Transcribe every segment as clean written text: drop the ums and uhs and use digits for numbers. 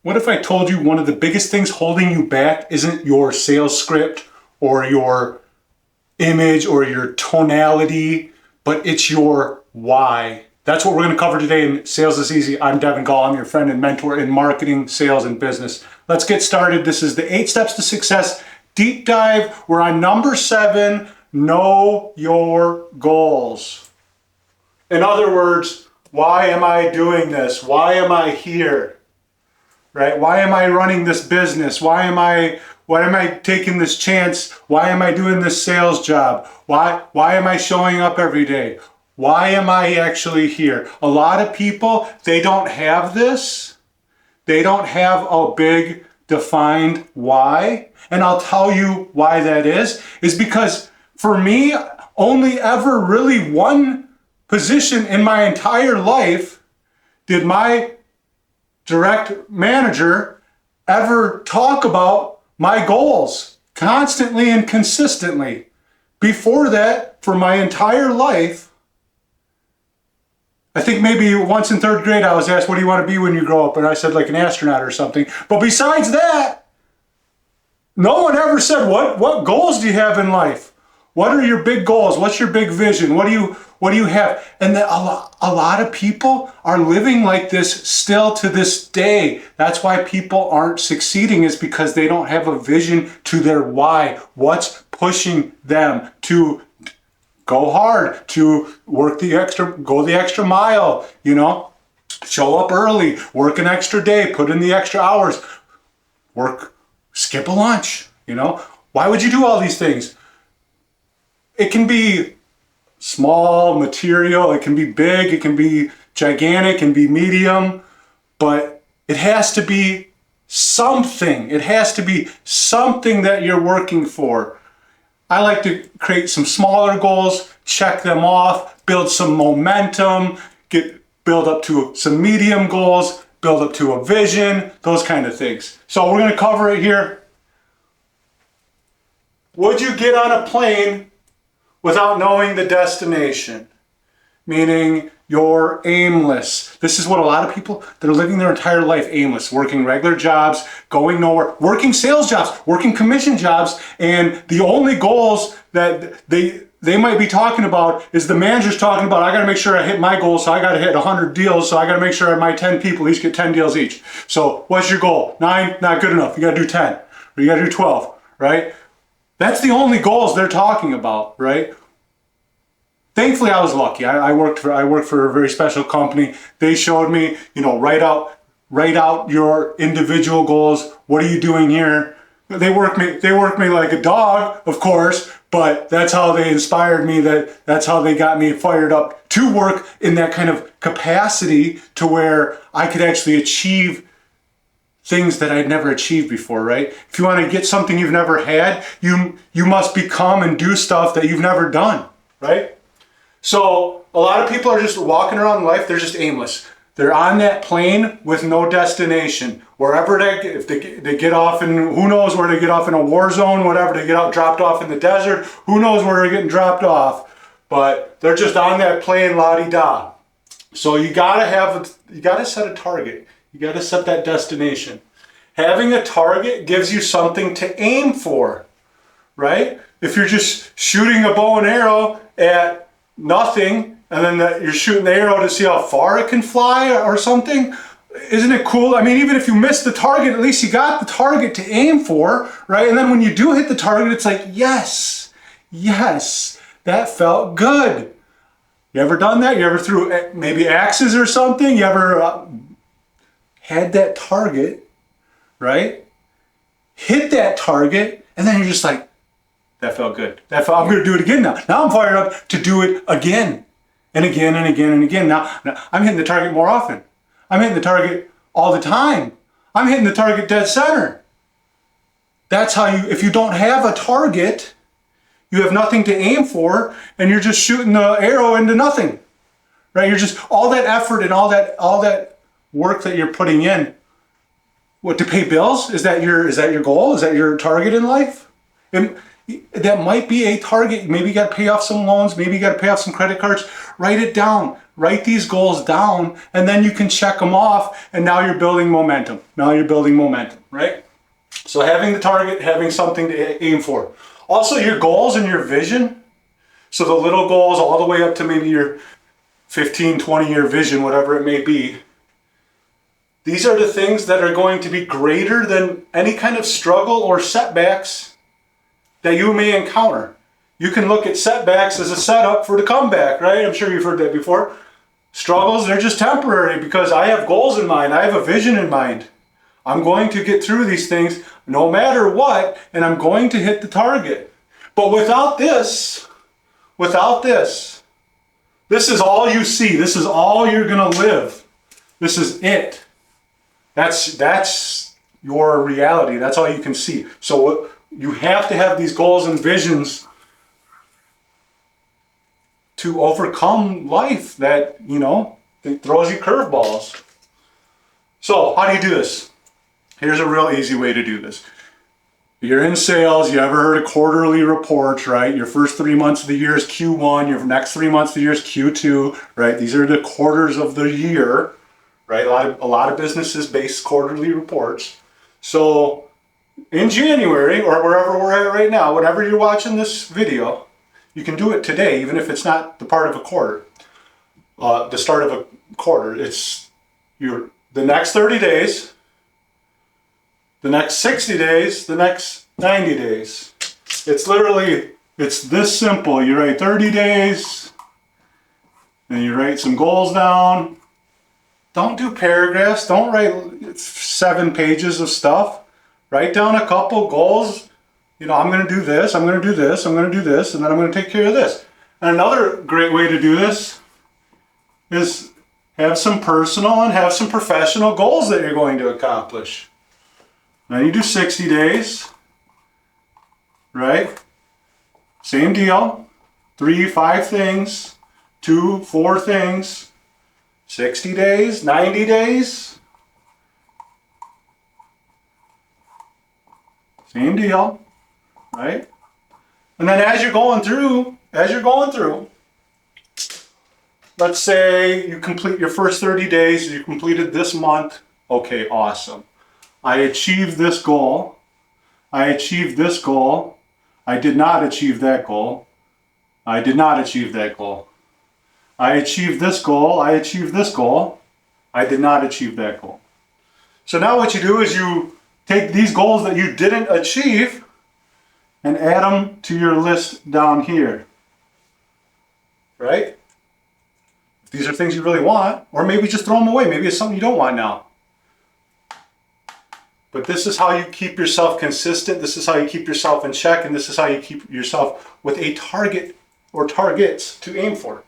What if I told you one of the biggest things holding you back isn't your sales script or your image or your tonality, but it's your why? That's what we're going to cover today in Sales is Easy. I'm Devin Gall. I'm your friend and mentor in marketing, sales, and business. Let's get started. This is the 8 Steps to Success deep dive. We're on number 7, know your goals. In other words, why am I doing this? Why am I here? Right? Why am I running this business? Why am I taking this chance? Why am I doing this sales job? Why am I showing up every day? Why am I actually here? A lot of people, they don't have this. They don't have a big defined why. And I'll tell you why that is because for me, only ever really one position in my entire life did my direct manager ever talk about my goals constantly and consistently. Before that, for my entire life, I think maybe once in 3rd grade I was asked, what do you want to be when you grow up? And I said like an astronaut or something. But besides that, no one ever said, what goals do you have in life? What are your big goals? What's your big vision? What do you have? And a lot of people are living like this still to this day. That's why people aren't succeeding, is because they don't have a vision to their why. What's pushing them to go hard, to go the extra mile, show up early, work an extra day, put in the extra hours, skip a lunch, Why would you do all these things? It can be small material, it can be big, it can be gigantic, it can be medium, but it has to be something. It has to be something that you're working for. I like to create some smaller goals, check them off, build some momentum, build up to some medium goals, build up to a vision, those kind of things. So we're going to cover it here. Would you get on a plane without knowing the destination? Meaning you're aimless. This is what a lot of people, they're living their entire life aimless, working regular jobs, going nowhere, working sales jobs, working commission jobs, and the only goals that they might be talking about is the manager's talking about, I got to make sure I hit my goal, so I got to hit 100 deals, so I got to make sure my 10 people each get 10 deals each. So what's your goal? 9, not good enough. You got to do 10, or you got to do 12, right? That's the only goals they're talking about, right? Thankfully, I was lucky. I worked for a very special company. They showed me, write out your individual goals. What are you doing here? They worked me like a dog, of course, but that's how they inspired me. That's how they got me fired up to work in that kind of capacity to where I could actually achieve things that I'd never achieved before, right? If you want to get something you've never had, you must become and do stuff that you've never done, right? So a lot of people are just walking around life, they're just aimless. They're on that plane with no destination. Wherever if they get off in, who knows where they get off in a war zone, whatever, they get dropped off in the desert, who knows where they're getting dropped off, but they're just on that plane la-di-da. So you gotta set a target. You gotta set that destination. Having a target gives you something to aim for, right? If you're just shooting a bow and arrow at nothing, and then you're shooting the arrow to see how far it can fly or something, isn't it cool? I mean, even if you miss the target, at least you got the target to aim for, right? And then when you do hit the target, it's like, yes, that felt good. You ever done that? You ever threw maybe axes or something? You ever had that target, right? Hit that target, and then you're just like, that felt good. I'm going to do it again now. Now I'm fired up to do it again and again and again and again. Now I'm hitting the target more often. I'm hitting the target all the time. I'm hitting the target dead center. That's how if you don't have a target, you have nothing to aim for, and you're just shooting the arrow into nothing, right? You're just, all that effort and all that work that you're putting in, what, to pay bills? Is that your goal? Is that your target in life? And that might be a target. Maybe you got to pay off some loans. Maybe you got to pay off some credit cards. Write it down. write these goals down, and then you can check them off, and now you're building momentum. Now you're building momentum, right? So having the target, having something to aim for. Also your goals and your vision. So the little goals all the way up to maybe your 15, 20-year vision, whatever it may be. These are the things that are going to be greater than any kind of struggle or setbacks that you may encounter. You can look at setbacks as a setup for the comeback, right? I'm sure you've heard that before. Struggles, they're just temporary because I have goals in mind. I have a vision in mind. I'm going to get through these things no matter what, and I'm going to hit the target. But without this, this is all you see. This is all you're going to live. This is it. That's your reality. That's all you can see. So you have to have these goals and visions to overcome life that, that throws you curveballs. So how do you do this? Here's a real easy way to do this. You're in sales, you ever heard of quarterly reports, right? Your first 3 months of the year is Q1, your next 3 months of the year is Q2, right? These are the quarters of the year, right? A lot of businesses base quarterly reports. So in January, or wherever we're at right now, whenever you're watching this video, you can do it today, even if it's not the part of a quarter, the start of a quarter. It's the next 30 days, the next 60 days, the next 90 days. It's this simple. You write 30 days, and you write some goals down. Don't do paragraphs. Don't write 7 pages of stuff. Write down a couple goals. I'm going to do this, I'm going to do this, I'm going to do this, and then I'm going to take care of this. And another great way to do this is have some personal and have some professional goals that you're going to accomplish. Now you do 60 days, right? Same deal. 3, 5 things, 2, 4 things, 60 days, 90 days. Same deal, right? And then as you're going through, let's say you complete your first 30 days, you completed this month. Okay, awesome. I achieved this goal. I achieved this goal. I did not achieve that goal. I did not achieve that goal. I achieved this goal. I achieved this goal. I did not achieve that goal. So now what you do is you take these goals that you didn't achieve and add them to your list down here. Right? If these are things you really want, or maybe just throw them away. Maybe it's something you don't want now. But this is how you keep yourself consistent. This is how you keep yourself in check. And this is how you keep yourself with a target or targets to aim for.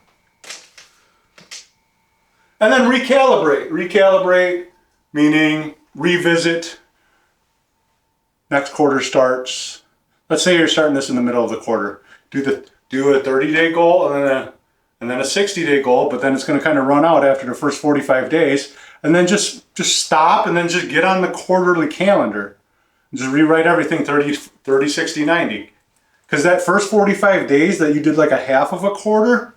And then recalibrate. Recalibrate meaning revisit. Next quarter starts. Let's say you're starting this in the middle of the quarter. Do a 30-day goal and then a 60-day goal, but then it's going to kind of run out after the first 45 days. And then just stop and then just get on the quarterly calendar. Just rewrite everything 30, 60, 90. Because that first 45 days that you did like a half of a quarter,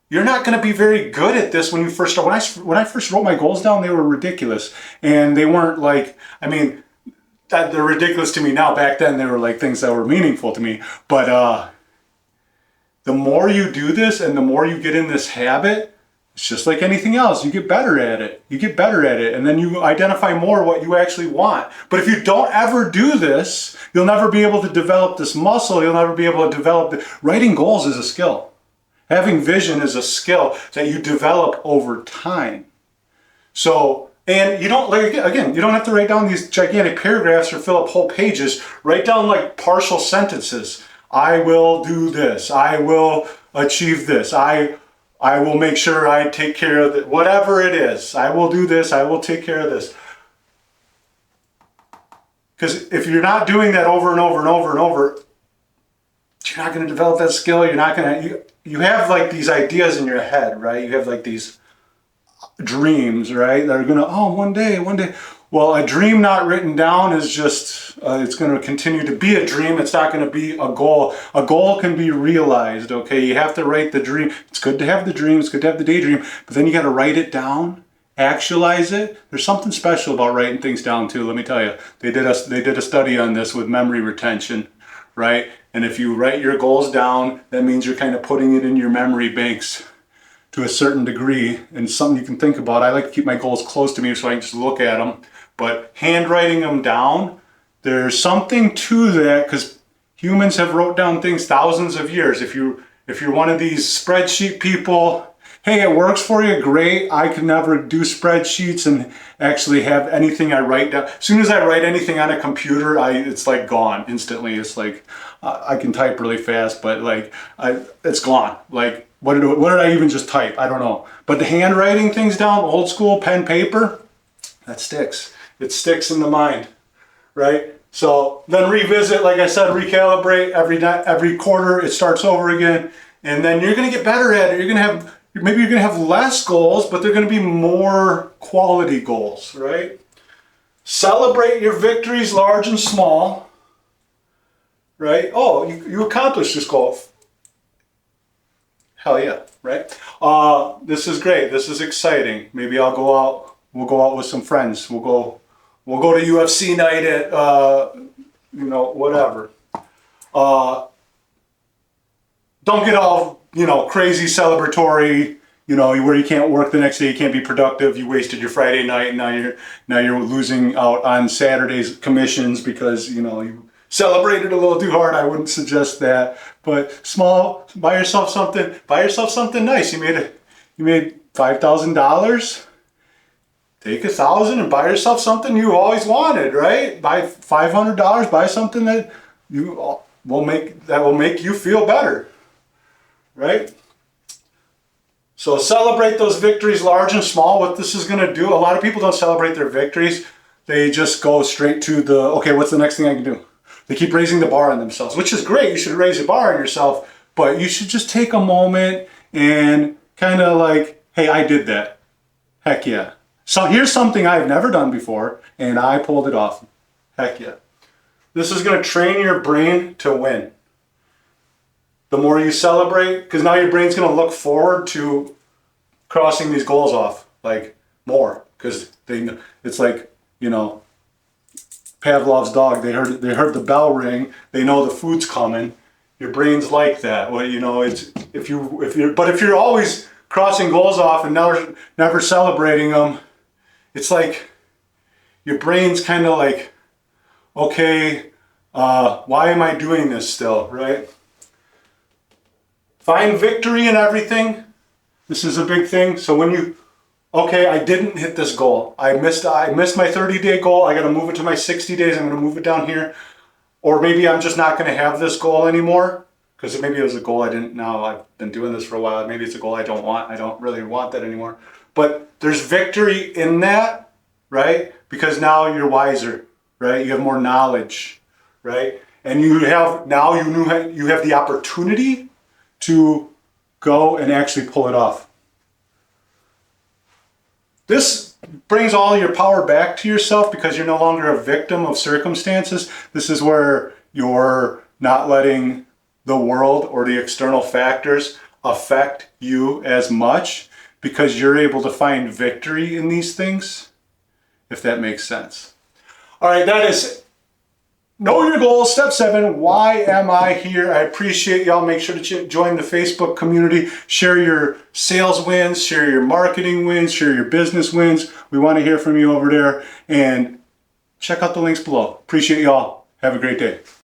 you're not going to be very good at this when you first start. When I first wrote my goals down, they were ridiculous. And they weren't like, they're ridiculous to me now. Back then, they were like things that were meaningful to me. But the more you do this and the more you get in this habit, it's just like anything else. You get better at it. And then you identify more what you actually want. But if you don't ever do this, you'll never be able to develop this muscle. You'll never be able to develop writing goals is a skill. Having vision is a skill that you develop over time. So, and you don't, you don't have to write down these gigantic paragraphs or fill up whole pages. Write down like partial sentences. I will do this. I will achieve this. I will make sure I take care of it. Whatever it is, I will do this. I will take care of this. Because if you're not doing that over and over and over and over, you're not going to develop that skill. You're not going to, you have like these ideas in your head, right? You have like these dreams, right? That are going to, one day. Well, a dream not written down is just, it's going to continue to be a dream. It's not going to be a goal. A goal can be realized, okay? You have to write the dream. It's good to have the dream. It's good to have the daydream. But then you got to write it down, actualize it. There's something special about writing things down too, let me tell you. They did a study on this with memory retention, right? And if you write your goals down, that means you're kind of putting it in your memory banks to a certain degree, and something you can think about. I like to keep my goals close to me so I can just look at them. But handwriting them down, there's something to that, because humans have wrote down things thousands of years. If you're one of these spreadsheet people, hey, it works for you, great. I can never do spreadsheets and actually have anything I write down. As soon as I write anything on a computer, it's like gone instantly. It's like I can type really fast, but like it's gone. Like what did I even just type? I don't know. But the handwriting things down, old school pen paper, that sticks. It sticks in the mind, right? So then revisit, like I said, recalibrate every quarter. It starts over again, and then you're going to get better at it. Maybe you're going to have less goals, but they're going to be more quality goals, right? Celebrate your victories, large and small, right? Oh, you accomplished this goal. Hell yeah, right? This is great. This is exciting. Maybe I'll go out. We'll go out with some friends. We'll go to UFC night at, whatever. Don't get all, crazy celebratory, where you can't work the next day, you can't be productive, you wasted your Friday night, and now you're losing out on Saturday's commissions because, you celebrated a little too hard. I wouldn't suggest that. But buy yourself something nice. You made $5,000. Take $1,000 and buy yourself something you always wanted, right? Buy $500, buy something that will make you feel better, right? So celebrate those victories, large and small. What this is going to do, a lot of people don't celebrate their victories. They just go straight to okay, what's the next thing I can do? They keep raising the bar on themselves, which is great. You should raise the bar on yourself, but you should just take a moment and kind of like, hey, I did that. Heck yeah. So here's something I've never done before, and I pulled it off. Heck yeah. This is going to train your brain to win. The more you celebrate, because now your brain's going to look forward to crossing these goals off, like more, because it's like, Pavlov's dog. They heard the bell ring. They know the food's coming. Your brain's like that. Well, if you're always crossing goals off and never celebrating them, it's like your brain's kind of like, okay, why am I doing this still, right? Find victory in everything. This is a big thing. So okay, I didn't hit this goal. I missed my 30-day goal. I got to move it to my 60 days. I'm going to move it down here. Or maybe I'm just not going to have this goal anymore, because maybe it was a goal I didn't know. I've been doing this for a while. Maybe it's a goal I don't want. I don't really want that anymore. But there's victory in that, right? Because now you're wiser, right? You have more knowledge, right? And you have the opportunity to go and actually pull it off. This brings all your power back to yourself because you're no longer a victim of circumstances. This is where you're not letting the world or the external factors affect you as much, because you're able to find victory in these things, if that makes sense. All right, that is Know Your Goals, Step 7. Why am I here? I appreciate y'all. Make sure to join the Facebook community. Share your sales wins, share your marketing wins, share your business wins. We want to hear from you over there. And check out the links below. Appreciate y'all. Have a great day.